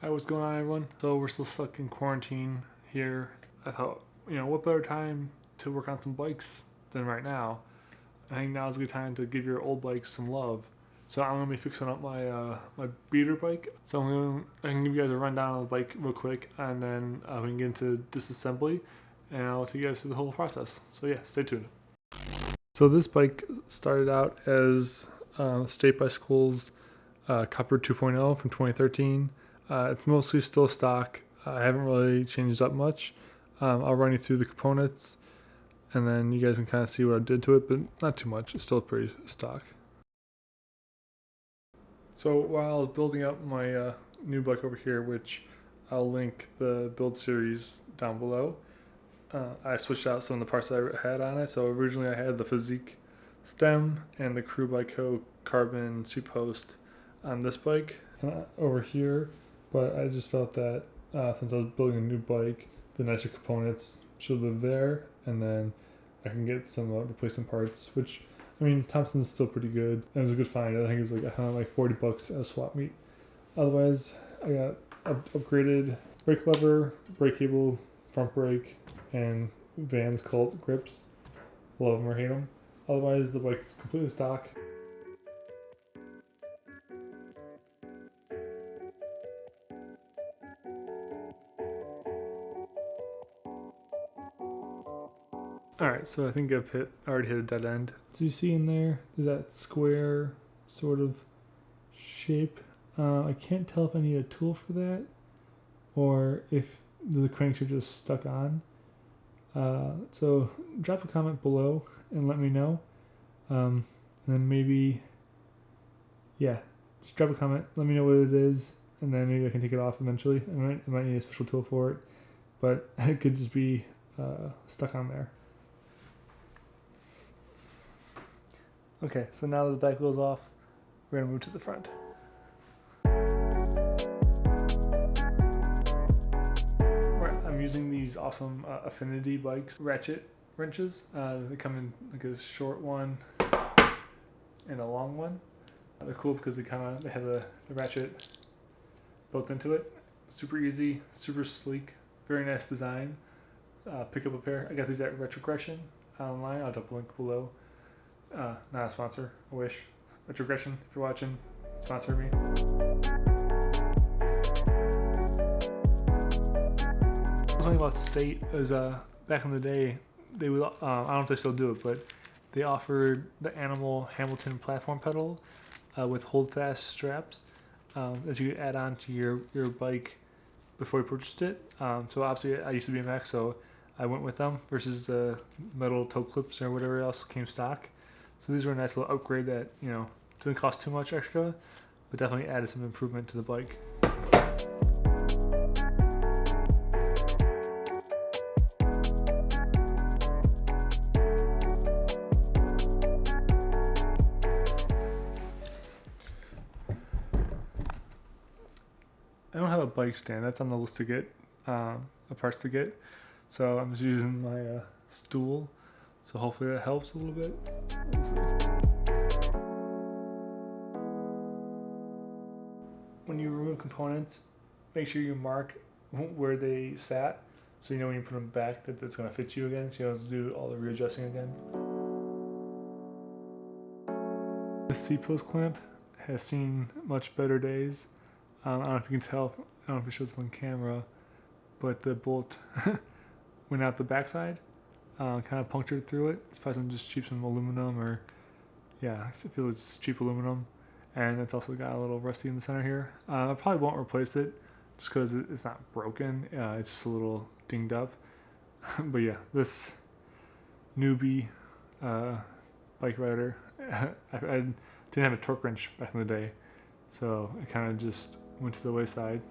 Hi, what's going on, everyone? So we're still stuck in quarantine here. I thought, what better time to work on some bikes than right now? I think now is a good time to give your old bikes some love. So I'm gonna be fixing up my beater bike. So I can give you guys a rundown of the bike real quick, and then we can get into disassembly, and I'll take you guys through the whole process. So yeah, stay tuned. So this bike started out as State Bicycles Copper 2.0 from 2013. It's mostly still stock. I haven't really changed up much. I'll run you through the components, and then you guys can kind of see what I did to it, but not too much. It's still pretty stock. So while I was building up my new bike over here, which I'll link the build series down below, I switched out some of the parts that I had on it. So originally I had the Physique stem and the Crew by Co carbon seat post on this bike over here, but I just felt that since I was building a new bike, the nicer components should live there, and then I can get some replacement parts, which, I mean, Thompson's still pretty good, and it was a good find. I think it was like $40 at a swap meet. Otherwise, I got upgraded brake lever, brake cable, front brake, and Vans Colt grips. Love them or hate them. Otherwise, the bike is completely stock. Alright, so I think I've already hit a dead end. Do you see in there, is that square sort of shape? I can't tell if I need a tool for that, or if the cranks are just stuck on. So drop a comment below and let me know. And then maybe, yeah, just drop a comment, let me know what it is, and then maybe I can take it off eventually. I might need a special tool for it, but it could just be stuck on there. Okay, so now that the back wheel's off, we're gonna move to the front. Right, I'm using these awesome Affinity Bikes ratchet wrenches. They come in like a short one and a long one. They're cool because they have the ratchet built into it. Super easy, super sleek, very nice design. Pick up a pair. I got these at Retrogression online. I'll drop a link below. Not a sponsor, I wish. Retrogression, if you're watching, sponsor me. Something about State is back in the day, they would, I don't know if they still do it, but they offered the Animal Hamilton platform pedal with hold-fast straps that you could add on to your bike before you purchased it. So obviously I used to be a BMX, so I went with them versus the metal toe clips or whatever else came stock. So these were a nice little upgrade that, didn't cost too much extra, but definitely added some improvement to the bike. I don't have a bike stand. That's on the list to get, parts to get. So I'm just using my stool. So hopefully that helps a little bit. When you remove components, make sure you mark where they sat, so you know when you put them back that it's going to fit you again, so you don't have to do all the readjusting again. The seat post clamp has seen much better days. I don't know if you can tell, I don't know if it shows up on camera, but the bolt went out the backside. Kind of punctured through it. It's probably some aluminum, or yeah, I feel it's cheap aluminum, and it's also got a little rusty in the center here. I probably won't replace it just because it's not broken. It's just a little dinged up. But yeah, this newbie bike rider, I didn't have a torque wrench back in the day, so it kind of just went to the wayside.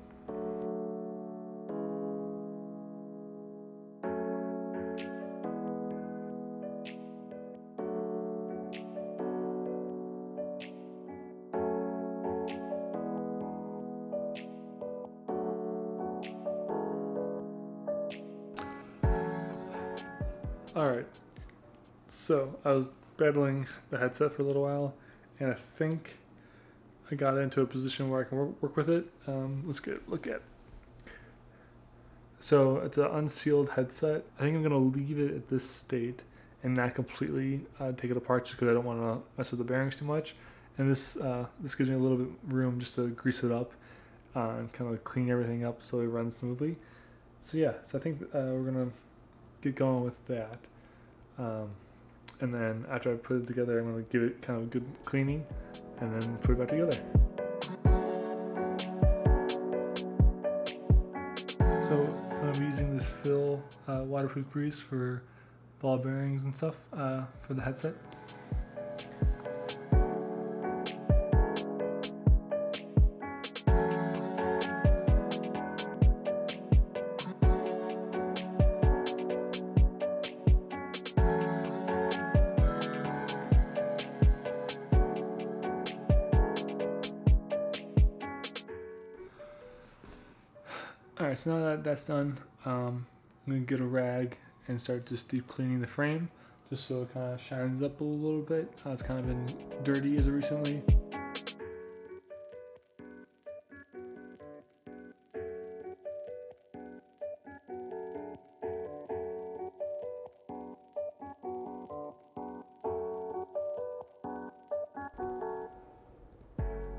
Alright, so I was battling the headset for a little while, and I think I got into a position where I can work with it. Let's look at. So it's an unsealed headset. I think I'm gonna leave it at this state and not completely take it apart, just because I don't want to mess with the bearings too much. And this gives me a little bit room just to grease it up and kind of clean everything up so it runs smoothly. So yeah, so I think we're gonna get going with that. And then after I put it together, I'm gonna give it kind of a good cleaning and then put it back together. So I'm gonna be using this Fill waterproof grease for ball bearings and stuff for the headset. Alright, so now that that's done, I'm going to get a rag and start just deep cleaning the frame, just so it kind of shines up a little bit. It's kind of been dirty as of recently.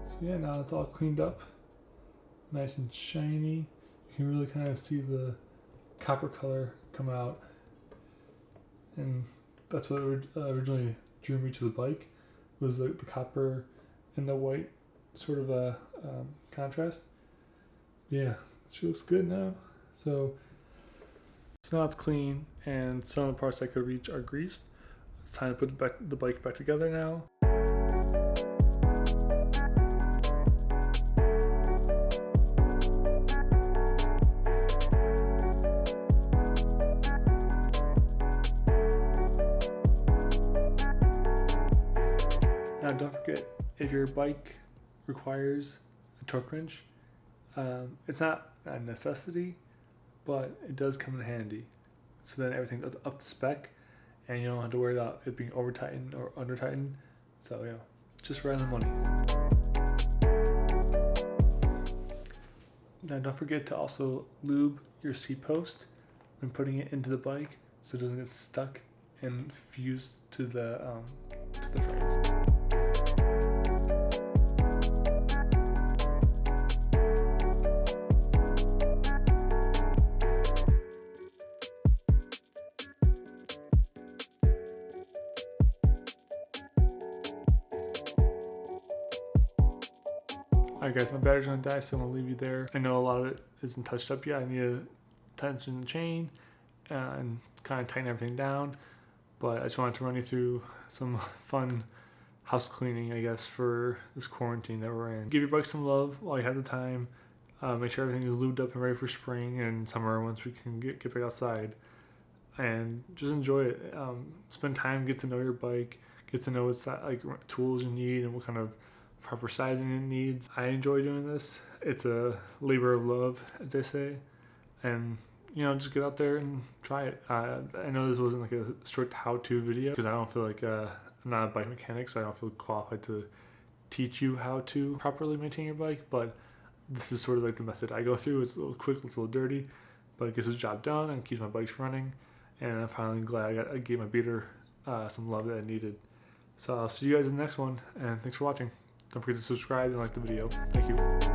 So yeah, now it's all cleaned up, nice and shiny. You can really kind of see the copper color come out, and that's what originally drew me to the bike, was the copper and the white sort of a contrast. Yeah, she looks good now. So now it's clean, and some of the parts I could reach are greased. It's time to put the bike back together now. Now don't forget, if your bike requires a torque wrench, it's not a necessity, but it does come in handy. So then everything's up to spec, and you don't have to worry about it being over tightened or under tightened. So you know, just right on the money. Now don't forget to also lube your seat post when putting it into the bike, so it doesn't get stuck and fused to the frame. Alright guys, my battery's gonna die, so I'm gonna leave you there. I know a lot of it isn't touched up yet. I need to tension the chain and kind of tighten everything down. But I just wanted to run you through some fun house cleaning, I guess, for this quarantine that we're in. Give your bike some love while you have the time. Make sure everything is lubed up and ready for spring and summer once we can get back outside. And just enjoy it. Spend time, get to know your bike, get to know what like tools you need and what kind of proper sizing it needs. I enjoy doing this. It's a labor of love, as they say, and you know, just get out there and try it. I know this wasn't like a strict how-to video because I don't feel like I'm not a bike mechanic, so I don't feel qualified to teach you how to properly maintain your bike, but this is sort of like the method I go through. It's a little quick, it's a little dirty, but it gets the job done and keeps my bikes running, and I'm finally glad I gave my beater some love that I needed. So I'll see you guys in the next one, and thanks for watching. Don't forget to subscribe and like the video. Thank you.